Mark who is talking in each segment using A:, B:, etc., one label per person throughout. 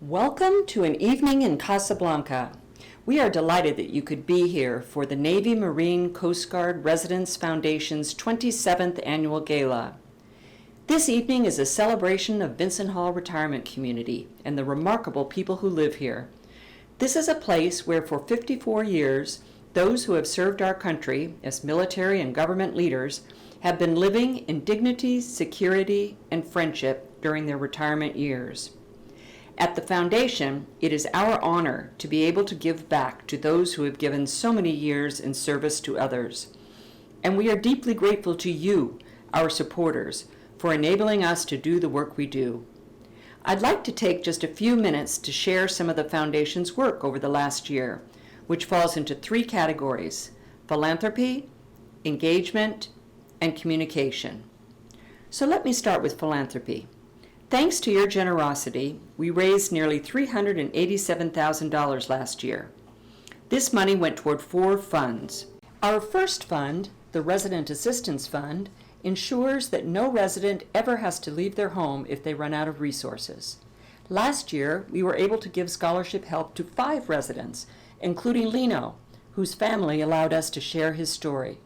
A: Welcome to an evening in Casablanca. We are delighted that you could be here for the Navy Marine Coast Guard Residence Foundation's 27th Annual Gala. This evening is a celebration of Vincent Hall Retirement Community and the remarkable people who live here. This is a place where for 54 years, those who have served our country as military and government leaders have been living in dignity, security, and friendship during their retirement years. At the Foundation, it is our honor to be able to give back to those who have given so many years in service to others. And we are deeply grateful to you, our supporters, for enabling us to do the work we do. I'd like to take just a few minutes to share some of the Foundation's work over the last year, which falls into three categories: philanthropy, engagement, and communication. So let me start with philanthropy. Thanks to your generosity, we raised nearly $387,000 last year. This money went toward 4 funds. Our first fund, the Resident Assistance Fund, ensures that no resident ever has to leave their home if they run out of resources. Last year, we were able to give scholarship help to 5 residents, including Lino, whose family allowed us to share his story.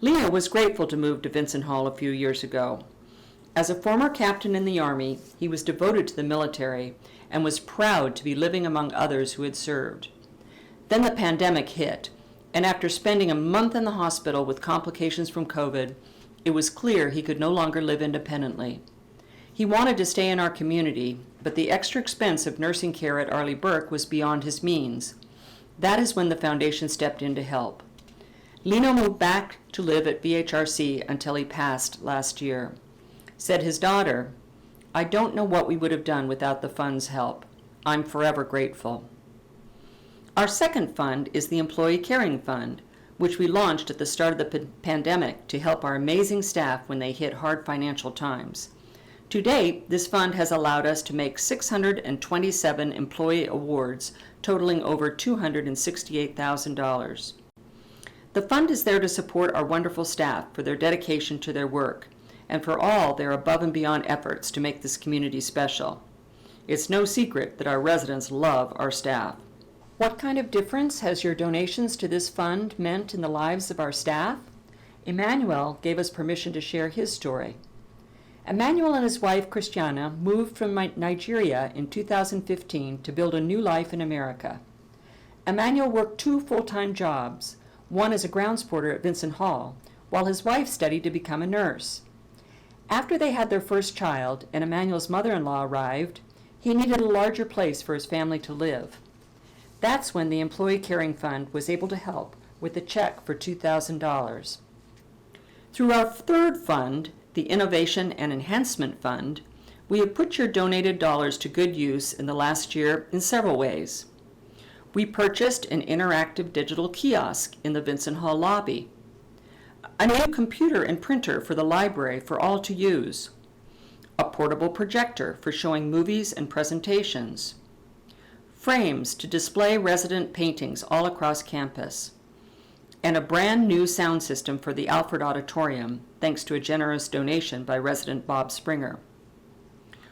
A: Lino was grateful to move to Vincent Hall a few years ago. As a former captain in the Army, he was devoted to the military and was proud to be living among others who had served. Then the pandemic hit, and after spending a month in the hospital with complications from COVID, it was clear he could no longer live independently. He wanted to stay in our community, but the extra expense of nursing care at Arleigh Burke was beyond his means. That is when the Foundation stepped in to help. Lino moved back to live at VHRC until he passed last year. Said his daughter, "I don't know what we would have done without the fund's help. I'm forever grateful." Our second fund is the Employee Caring Fund, which we launched at the start of the pandemic to help our amazing staff when they hit hard financial times. To date, this fund has allowed us to make 627 employee awards totaling over $268,000. The fund is there to support our wonderful staff for their dedication to their work and for all their above and beyond efforts to make this community special. It's no secret that our residents love our staff. What kind of difference has your donations to this fund meant in the lives of our staff? Emmanuel gave us permission to share his story. Emmanuel and his wife, Christiana, moved from Nigeria in 2015 to build a new life in America. Emmanuel worked 2 full-time jobs, one as a grounds porter at Vincent Hall, while his wife studied to become a nurse. After they had their first child and Emmanuel's mother-in-law arrived, he needed a larger place for his family to live. That's when the Employee Caring Fund was able to help with a check for $2,000. Through our third fund, the Innovation and Enhancement Fund, we have put your donated dollars to good use in the last year in several ways. We purchased an interactive digital kiosk in the Vincent Hall lobby, a new computer and printer for the library for all to use, a portable projector for showing movies and presentations, frames to display resident paintings all across campus, and a brand new sound system for the Alfred Auditorium, thanks to a generous donation by resident Bob Springer.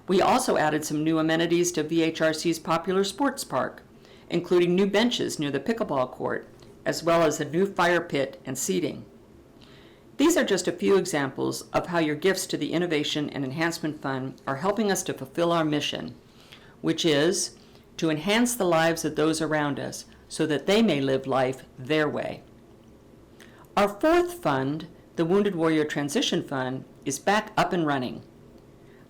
A: We also added some new amenities to VHRC's popular sports park, including new benches near the pickleball court, as well as a new fire pit and seating. These are just a few examples of how your gifts to the Innovation and Enhancement Fund are helping us to fulfill our mission, which is to enhance the lives of those around us so that they may live life their way. Our fourth fund, the Wounded Warrior Transition Fund, is back up and running.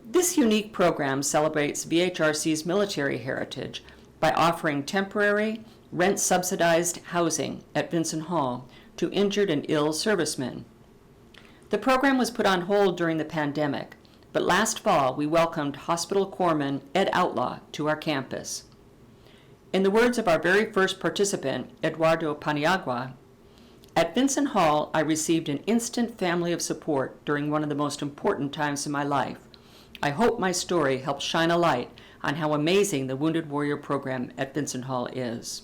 A: This unique program celebrates VHRC's military heritage by offering temporary, rent-subsidized housing at Vincent Hall to injured and ill servicemen. The program was put on hold during the pandemic, but last fall we welcomed hospital corpsman Ed Outlaw to our campus. In the words of our very first participant, Eduardo Paniagua, "At Vincent Hall, I received an instant family of support during one of the most important times in my life. I hope my story helps shine a light on how amazing the Wounded Warrior program at Vincent Hall is."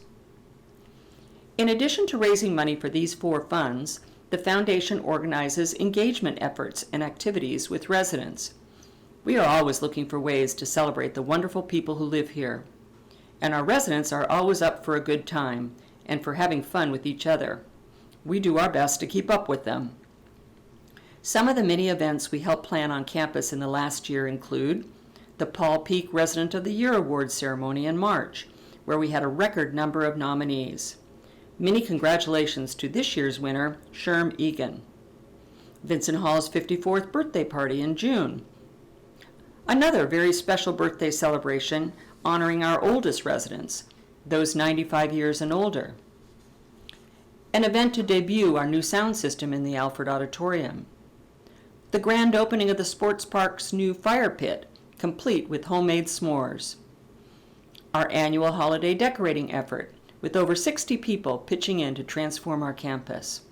A: In addition to raising money for these 4 funds, the Foundation organizes engagement efforts and activities with residents. We are always looking for ways to celebrate the wonderful people who live here, and our residents are always up for a good time and for having fun with each other. We do our best to keep up with them. Some of the many events we helped plan on campus in the last year include the Paul Peak Resident of the Year Award ceremony in March, where we had a record number of nominees. Many congratulations to this year's winner, Sherm Egan. Vincent Hall's 54th birthday party in June. Another very special birthday celebration honoring our oldest residents, those 95 years and older. An event to debut our new sound system in the Alfred Auditorium. The grand opening of the sports park's new fire pit, complete with homemade s'mores. Our annual holiday decorating effort, with over 60 people pitching in to transform our campus.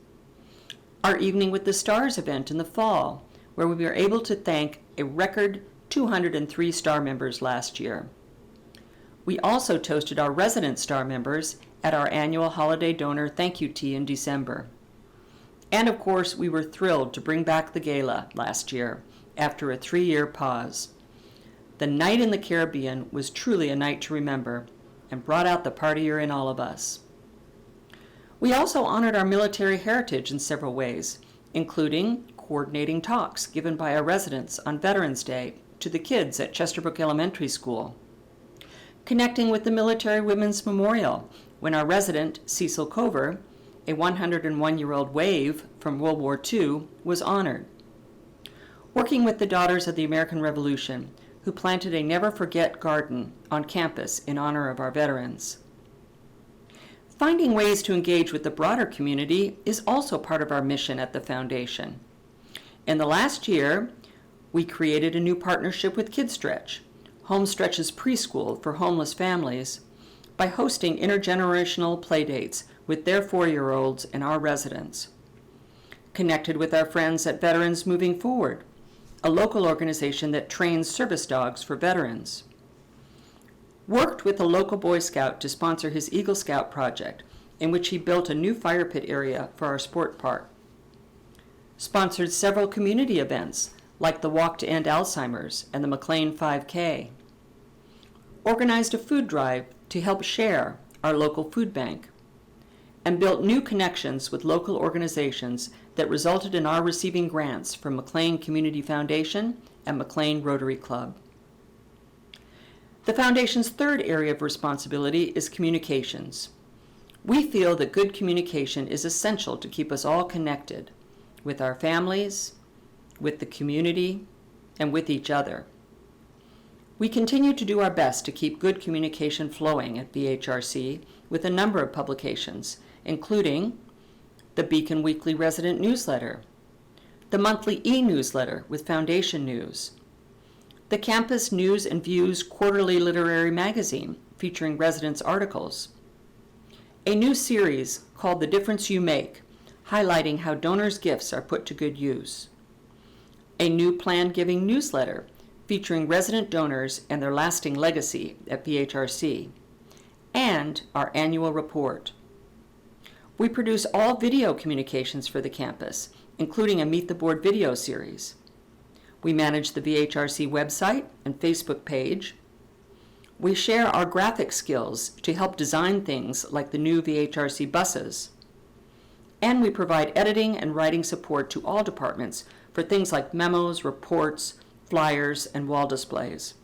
A: Our Evening with the Stars event in the fall, where we were able to thank a record 203 star members last year. We also toasted our resident star members at our annual holiday donor thank you tea in December. And of course, we were thrilled to bring back the Gala last year after a 3-year pause. The night in the Caribbean was truly a night to remember and brought out the partier in all of us. We also honored our military heritage in several ways, including coordinating talks given by our residents on Veterans Day to the kids at Chesterbrook Elementary School, connecting with the Military Women's Memorial when our resident, Cecil Cover, a 101-year-old wave from World War II, was honored, working with the Daughters of the American Revolution, who planted a never-forget garden on campus in honor of our veterans. Finding ways to engage with the broader community is also part of our mission at the Foundation. In the last year, we created a new partnership with KidStretch, Homestretch's preschool for homeless families, by hosting intergenerational playdates with their 4-year-olds and our residents. Connected with our friends at Veterans Moving Forward, a local organization that trains service dogs for veterans. Worked with a local Boy Scout to sponsor his Eagle Scout project, in which he built a new fire pit area for our sport park. Sponsored several community events, like the Walk to End Alzheimer's and the McLean 5K. Organized a food drive to help share our local food bank, and built new connections with local organizations that resulted in our receiving grants from McLean Community Foundation and McLean Rotary Club. The Foundation's third area of responsibility is communications. We feel that good communication is essential to keep us all connected with our families, with the community, and with each other. We continue to do our best to keep good communication flowing at VHRC with a number of publications, including the Beacon Weekly Resident Newsletter, the monthly e-newsletter with Foundation News, the Campus News and Views Quarterly Literary Magazine featuring residents' articles, a new series called The Difference You Make, highlighting how donors' gifts are put to good use, a new planned giving newsletter featuring resident donors and their lasting legacy at VHRC, and our annual report. We produce all video communications for the campus, including a Meet the Board video series. We manage the VHRC website and Facebook page. We share our graphic skills to help design things like the new VHRC buses. And we provide editing and writing support to all departments for things like memos, reports, flyers, and wall displays.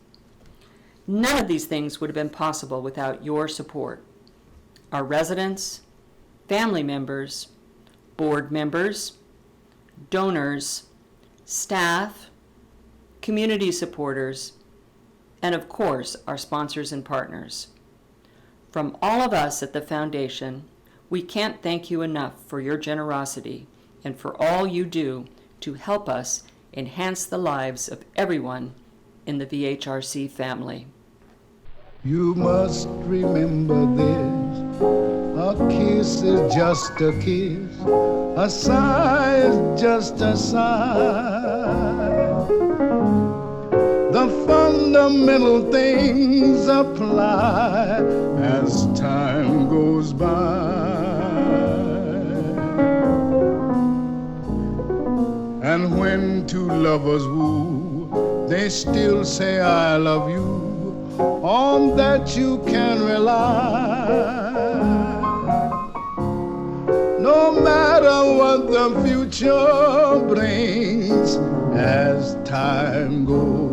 A: None of these things would have been possible without your support. Our residents, family members, board members, donors, staff, community supporters, and of course, our sponsors and partners. From all of us at the Foundation, we can't thank you enough for your generosity and for all you do to help us enhance the lives of everyone in the VHRC family.
B: You must remember this, a kiss is just a kiss, a sigh is just a sigh. The fundamental things apply as time goes by. And when two lovers woo, they still say I love you. On that you can rely. No matter what the future brings as time goes